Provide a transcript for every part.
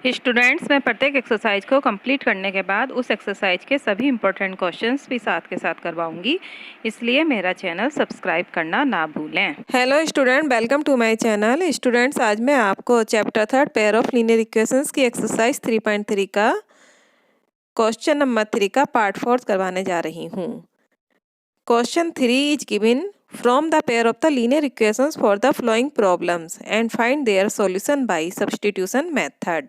Students, मैं प्रत्येक exercise को कंप्लीट करने के बाद उस एक्सरसाइज के सभी इम्पोर्टेंट क्वेश्चंस भी साथ के साथ करवाऊंगी, इसलिए मेरा चैनल सब्सक्राइब करना ना भूलें। Hello student, welcome to my channel. Students, आज मैं आपको chapter 3 pair of linear equations की एक्सरसाइज 3.3 का क्वेश्चन नंबर 3 का पार्ट 4 करवाने जा रही हूँ। Question 3 is given from the pair of the linear equations for the following problems and find their solution by substitution method.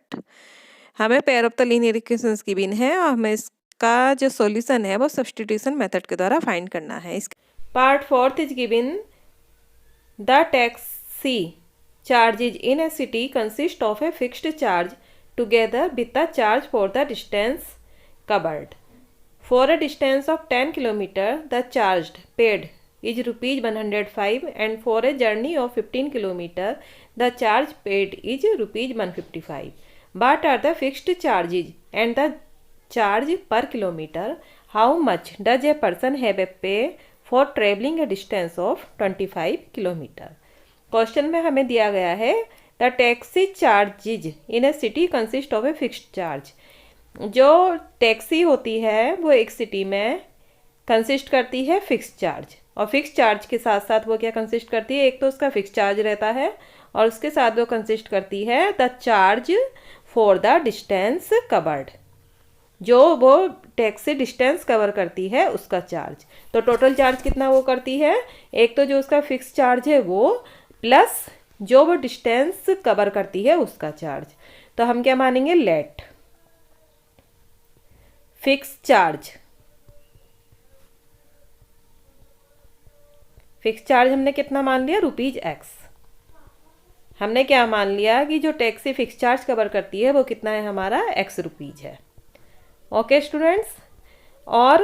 हमें pair of the linear equations given है और हमें इसका जो सॉल्यूशन है वो सब्स्टिट्यूशन मेथड के द्वारा फाइंड करना है। Part 4 is given The taxi charges in a city consist of a fixed charge together with the charge for the distance covered. For a distance of 10 km, the charge paid is rupees 105 and for a journey of 15 km, the charge paid is rupees 155. What are the fixed charges and the charge per kilometer? How much does a person have a pay for travelling a distance of 25 kilometre. Question में हमें दिया गया है the taxi charges in A city consist of a fixed charge. जो taxi होती है वो एक सिटी में कंसिस्ट करती है फिक्स चार्ज, और फिक्स चार्ज के साथ साथ वो क्या कंसिस्ट करती है, एक तो उसका फिक्स चार्ज रहता है और उसके साथ वो कंसिस्ट करती है the charge for the distance covered. जो वो टैक्सी डिस्टेंस कवर करती है उसका चार्ज। तो टोटल चार्ज कितना वो करती है, एक तो जो उसका फिक्स चार्ज है वो प्लस जो वो डिस्टेंस कवर करती है उसका चार्ज। तो हम क्या मानेंगे, let fix charge. Fix charge हमने कितना मान लिया, रुपीज एक्स। हमने क्या मान लिया कि जो टैक्सी फिक्स चार्ज कवर करती है वो कितना है, हमारा एक्स रुपीज है। ओके स्टूडेंट्स, और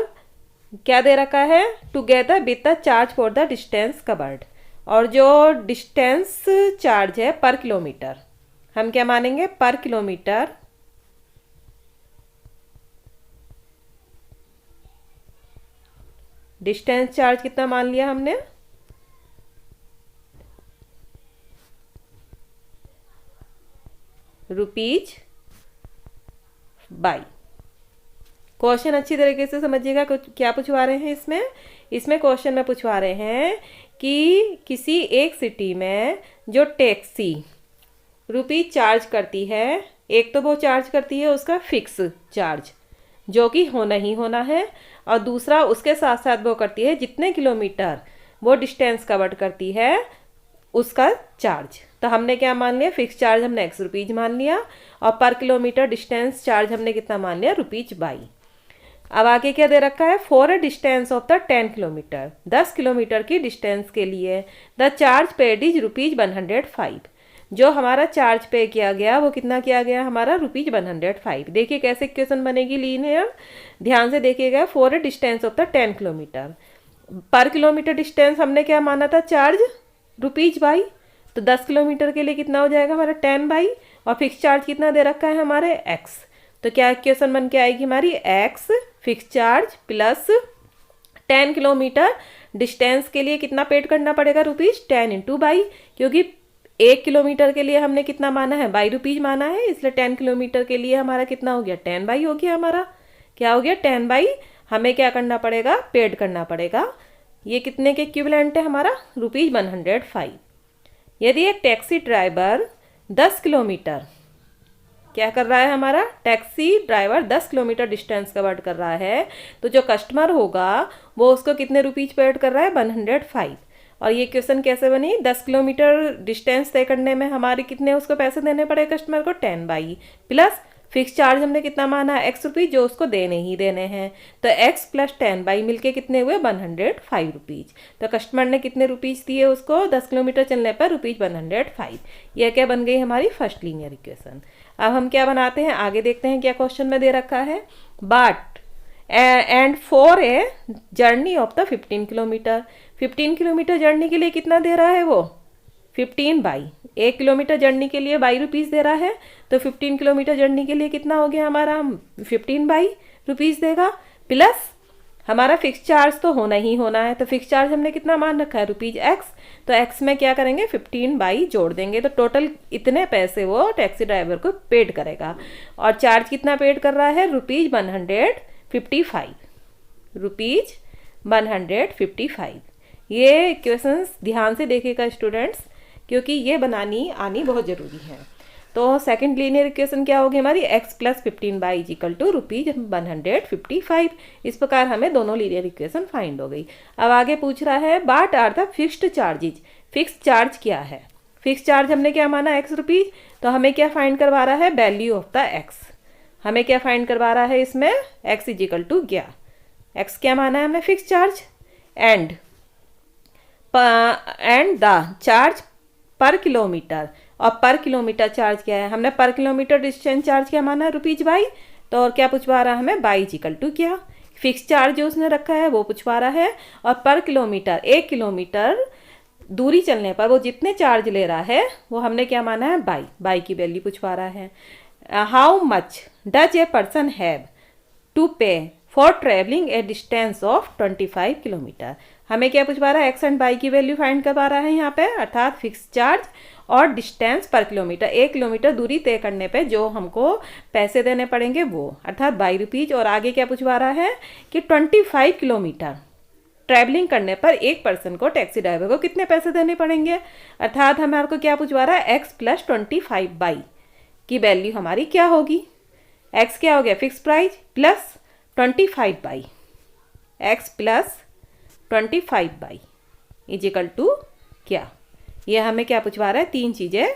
क्या दे रखा है, together with the charge for the distance covered. और जो डिस्टेंस चार्ज है पर किलोमीटर, हम क्या मानेंगे, पर किलोमीटर डिस्टेंस चार्ज कितना मान लिया हमने, रुपीज बाई। क्वेश्चन अच्छी तरीके से समझिएगा क्या पूछवा रहे हैं इसमें क्वेश्चन में पूछवा रहे हैं कि किसी एक सिटी में जो टैक्सी रुपीज चार्ज करती है, एक तो वो चार्ज करती है उसका फिक्स चार्ज जो कि होना ही होना है, और दूसरा उसके साथ साथ वो करती है जितने किलोमीटर वो डिस्टेंस कवर करती है उसका चार्ज। तो हमने क्या मान लिया, फिक्स चार्ज हमने एक्स रुपीज मान लिया और पर किलोमीटर डिस्टेंस चार्ज हमने कितना मान लिया, रुपीज बाई। अब आगे क्या दे रखा है, for a distance of the 10 kilometre, 10 kilometre की डिस्टेंस के लिए the charge paid is rupees 105। जो हमारा चार्ज पे किया गया वो कितना किया गया, हमारा रुपीज 105। देखिए कैसे इक्वेशन बनेगी लीनियर, ध्यान से देखिएगा। For a distance of the 10 kilometre, पर किलोमीटर डिस्टेंस हमने क्या माना था, चार्ज रुपीज बाई। तो 10 किलोमीटर के लिए कितना हो जाएगा हमारा 10 बाई, और फिक्स चार्ज कितना दे रखा है हमारे एक्स। तो क्या इक्वेशन बन के आएगी हमारी, x fix charge plus 10 kilometre distance के लिए कितना पेड करना पड़ेगा, रुपीज 10 इंटू बाई, क्योंकि 1 किलोमीटर के लिए हमने कितना माना है, बाई रुपीज माना है, इसलिए 10 किलोमीटर के लिए हमारा कितना हो गया, 10 बाई हो गया हमारा। क्या हो गया, 10 बाई हमें क्या करना पड़ेगा, पेड करना पड़ेगा। ये कितने के इक्विवेलेंट है हमारा, रुपीज 105। यदि एक टैक्सी ड्राइवर 10 किलोमीटर क्या कर रहा है, हमारा taxi driver 10 kilometre distance cover कर रहा है, तो जो कस्टमर होगा वो उसको कितने रुपीज पेड कर रहा है, 105। और ये क्वेश्चन कैसे बनी, 10 किलोमीटर डिस्टेंस तय करने में हमारे कितने उसको पैसे देने पड़े कस्टमर को, 10 बाई, प्लस फिक्स चार्ज हमने कितना माना है, एक्स रुपीज, जो उसको देने ही देने हैं। तो एक्स प्लस 10 बाई मिलके कितने हुए, 105 रुपीज। तो कस्टमर ने कितने रुपीज दिए उसको 10 किलोमीटर चलने पर, रुपीज 105। यह क्या बन गई हमारी फर्स्ट लीनियर इक्वेशन। अब हम क्या बनाते हैं, आगे देखते हैं क्या क्वेश्चन में दे रखा है। But and for a journey of the 15 kilometre, 15 kilometre journey के लिए कितना दे रहा है वो, 15 बाई। 1 किलोमीटर जर्नी के लिए बाई रुपीज़ दे रहा है, तो 15 किलोमीटर जर्नी के लिए कितना हो गया हमारा, 15 बाई रुपीज़ देगा, प्लस हमारा फिक्स चार्ज तो होना ही होना है, तो फिक्स चार्ज हमने कितना मान रखा है ₹x, तो x में क्या करेंगे 15 जोड़ देंगे, तो टोटल इतने पैसे वो टैक्सी ड्राइवर को पेड करेगा। और चार्ज कितना पेड कर रहा है ₹155, ₹155। ये क्वेश्चंस ध्यान से देखिएगा स्टूडेंट्स, क्योंकि ये बनानी आनी बहुत ज़रूरी है। तो सेकंड लीनियर इक्वेशन क्या होगी हमारी, x + 15 = ₹155। इस प्रकार हमें दोनों लीनियर इक्वेशन फाइंड हो गई। अब आगे पूछ रहा है what are the fixed charges, fix charge क्या है। फिक्स चार्ज हमने क्या माना ₹x, तो हमें क्या फाइंड करवा रहा है, वैल्यू ऑफ द x। हमें क्या फाइंड करवा रहा है इसमें, x = क्या, x क्या माना है हमने fix charge, and the charge पर किलोमीटर, और पर किलोमीटर चार्ज क्या है, हमने पर किलोमीटर डिस्टेंस चार्ज क्या माना है ₹बाई, तो और क्या पूछवा रहा है हमें, बाई = क्या, फिक्स चार्ज जो उसने रखा है वो पूछवा रहा है, और पर किलोमीटर 1 किलोमीटर दूरी चलने पर वो जितने चार्ज ले रहा है वो हमने क्या माना है, बाई की वैल्यू पूछवा रहा है। How much does a person have to pay for travelling a distance of 25 kilometre. हमें क्या पूछवा रहा है, एक्स एंड बाई की वैल्यू फाइंड करवा रहा है यहाँ पे, अर्थात फिक्स चार्ज और डिस्टेंस पर किलोमीटर, 1 किलोमीटर दूरी तय करने पे जो हमको पैसे देने पड़ेंगे वो, अर्थात ₹22। और आगे क्या पूछवा रहा है कि 25 किलोमीटर ट्रैवलिंग करने पर एक पर्सन को टैक्सी ड्राइवर को कितने पैसे देने पड़ेंगे, अर्थात हमारे को क्या पूछवा रहा है, x + 25 की वैल्यू हमारी क्या होगी, x क्या हो गया फिक्स प्राइस प्लस 25 x + 25 = क्या, ये हमें क्या पूछवा रहा है, 3 चीज़ें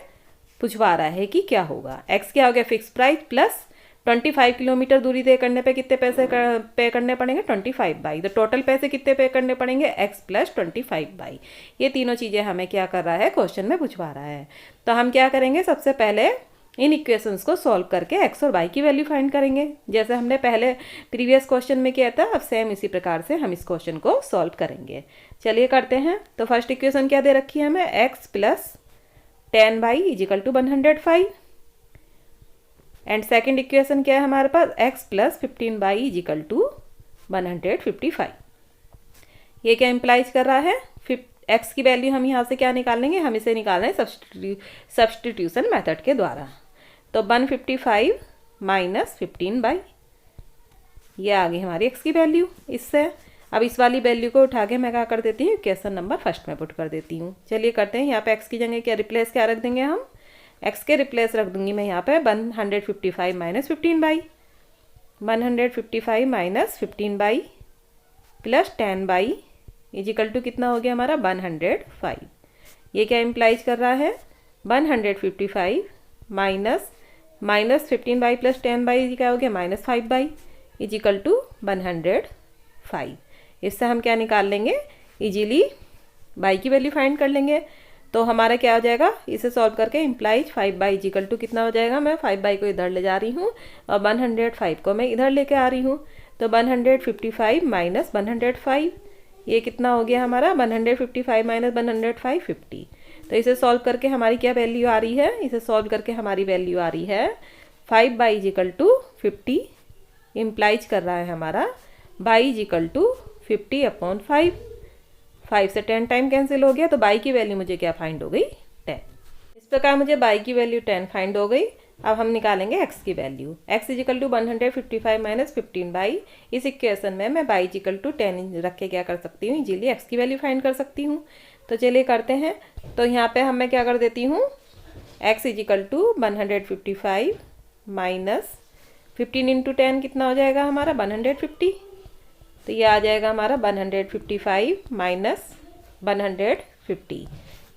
पूछवा रहा है कि क्या होगा। x क्या हो गया फिक्स प्राइस प्लस 25 किलोमीटर दूरी तय करने पे कितने पैसे पे करने पड़ेंगे, 25 तो टोटल पैसे कितने पे करने पड़ेंगे, x + 25। ये तीनों चीज़ें हमें क्या कर रहा है, क्वेश्चन में पूछवा रहा है। तो हम क्या करेंगे, सबसे पहले इन इक्वेशंस को सॉल्व करके x और y की वैल्यू फाइंड करेंगे, जैसे हमने पहले प्रीवियस क्वेश्चन में किया था। अब सेम इसी प्रकार से हम इस क्वेश्चन को सॉल्व करेंगे। चलिए करते हैं। तो फर्स्ट इक्वेशन क्या दे रखी है हमें, x + 10y = 105, and second equation क्या है हमारे पास, x + 15y = 155। ये क्या इम्प्लाइज कर रहा है, x की वैल्यू हम यहाँ से क्या निकाल लेंगे, हम इसे निकाल रहे हैं सब्स्टिट्यूशन मेथड के द्वारा। तो 155 - 15y, ये आ गई हमारी x की वैल्यू। इससे अब इस वाली वैल्यू को उठा के मैं क्या कर देती हूँ, इक्वेशन नंबर फर्स्ट में पुट कर देती हूँ। चलिए करते हैं। यहाँ पे x की जगह क्या रिप्लेस क्या रख देंगे हम, x के रिप्लेस रख दूंगी मैं यहाँ पे 155 - 15y, 155 - 15y + 10y = कितना हो गया हमारा 105। ये क्या इम्प्लाइज कर रहा है, 155 - 15y + 10y क्या हो गया -5y = 105। इससे हम क्या निकाल लेंगे, इजीली y की वैल्यू फाइंड कर लेंगे। तो हमारा क्या हो जाएगा, इसे सॉल्व करके इम्प्लाइज 5y = कितना हो जाएगा, मैं 5y को इधर ले जा रही हूँ और 105 को मैं इधर लेके आ रही हूँ। तो 155 - 105, ये कितना हो गया हमारा, 155 - 105 50। तो इसे सॉल्व करके हमारी क्या वैल्यू आ रही है, इसे सॉल्व करके हमारी वैल्यू आ रही है 5y = 50, इम्प्लाइज कर रहा है हमारा y = 50/5। 5 से 10 टाइम कैंसिल हो गया, तो y की वैल्यू मुझे क्या फाइंड हो गई, 10। इस प्रकार मुझे y की वैल्यू 10 फाइंड हो गई। अब हम निकालेंगे x की वैल्यू, x = 155 - 15y। इस इक्वेशन में मैं y = 10 रख के क्या कर सकती हूँ, इजीली x की वैल्यू फाइंड कर सकती हूँ। तो चलिए करते हैं। तो यहाँ पे हम मैं क्या कर देती हूँ, x = 155 - 15 × 10 कितना हो जाएगा हमारा 150। तो ये आ जाएगा हमारा 155 - 150,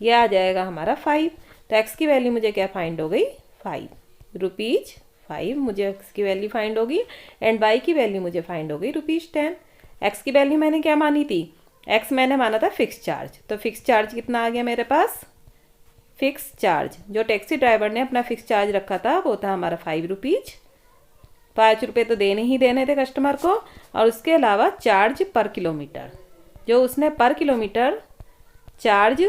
ये आ जाएगा हमारा 5। तो x की वैल्यू मुझे क्या फाइंड हो गई, 5 रुपीज़ 5 मुझे x की वैल्यू फाइंड होगी, एंड y की वैल्यू मुझे फाइंड हो गई ₹10। x की वैल्यू मैंने क्या मानी थी, x मैंने माना था फिक्स चार्ज। तो फिक्स चार्ज कितना आ गया मेरे पास, फिक्स चार्ज जो टैक्सी ड्राइवर ने अपना फिक्स चार्ज रखा था वो था हमारा 5 रुपीज़। 5 रुपये तो देने ही देने थे कस्टमर को, और उसके अलावा चार्ज पर किलोमीटर जो उसने पर किलोमीटर चार्ज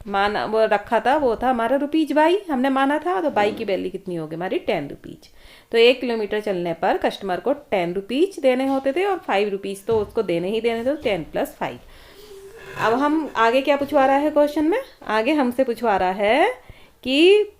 माना वो रखा था, वो था हमारा रुपीज बाई, हमने माना था। तो बाई की वैल्यू कितनी होगी हमारी 10 रुपीज। तो 1 किलोमीटर चलने पर कस्टमर को 10 रुपीज देने होते थे और 5 रुपीज तो उसको देने ही देने थे, 10 + 5। अब हम आगे क्या पूछवा रहा है क्वेश्चन में, आगे हमसे पूछवा रहा है कि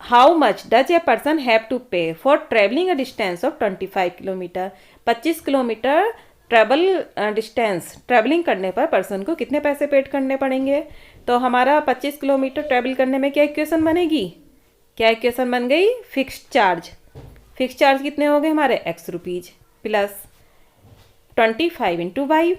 how much does a person have to pay for travelling a distance of 25 kilometre. 25 kilometre travelling करने पर पर्सन को कितने पैसे पेड करने पड़ेंगे। तो हमारा 25 किलोमीटर ट्रेवल करने में क्या इक्वेशन बनेगी, क्या इक्वेशन बन गई, फिक्स्ड चार्ज। फिक्स्ड चार्ज कितने हो गए हमारे x rupees plus 25 into by.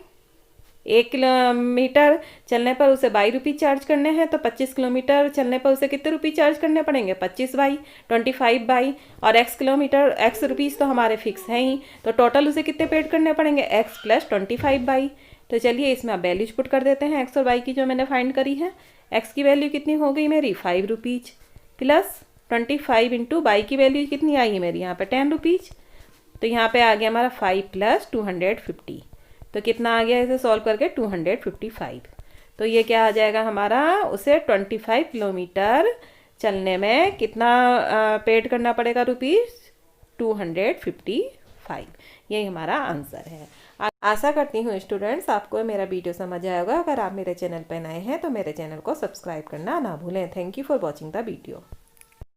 1 kilometre चलने पर उसे 22 रुपीज चार्ज करने हैं, तो 25 किलोमीटर चलने पर उसे कितने रुपीज चार्ज करने पड़ेंगे, 25 बाई 25 बाई, और x रुपीज तो हमारे फिक्स हैं ही, तो टोटल उसे कितने पेड करने पड़ेंगे, x + 25 बाई। तो चलिए इसमें आप वैल्यूज पुट कर देते हैं, x और y की जो मैंने फाइंड करी है। x की वैल्यू कितनी हो गई मेरी 5 रुपीज प्लस 25 इंटू बाई की वैल्यू कितनी आई है मेरी यहाँ पे 10 रुपीज। तो यहाँ पे आ गया हमारा 5 + 250, तो कितना आ गया इसे सॉल्व करके 255। तो ये क्या आ जाएगा हमारा, उसे 25 किलोमीटर चलने में कितना पेड करना पड़ेगा रुपीज़ 255। यही हमारा आंसर है। आशा करती हूँ स्टूडेंट्स आपको मेरा वीडियो समझ आया होगा। अगर आप मेरे चैनल पर नए हैं तो मेरे चैनल को सब्सक्राइब करना ना भूलें। Thank you for watching the video.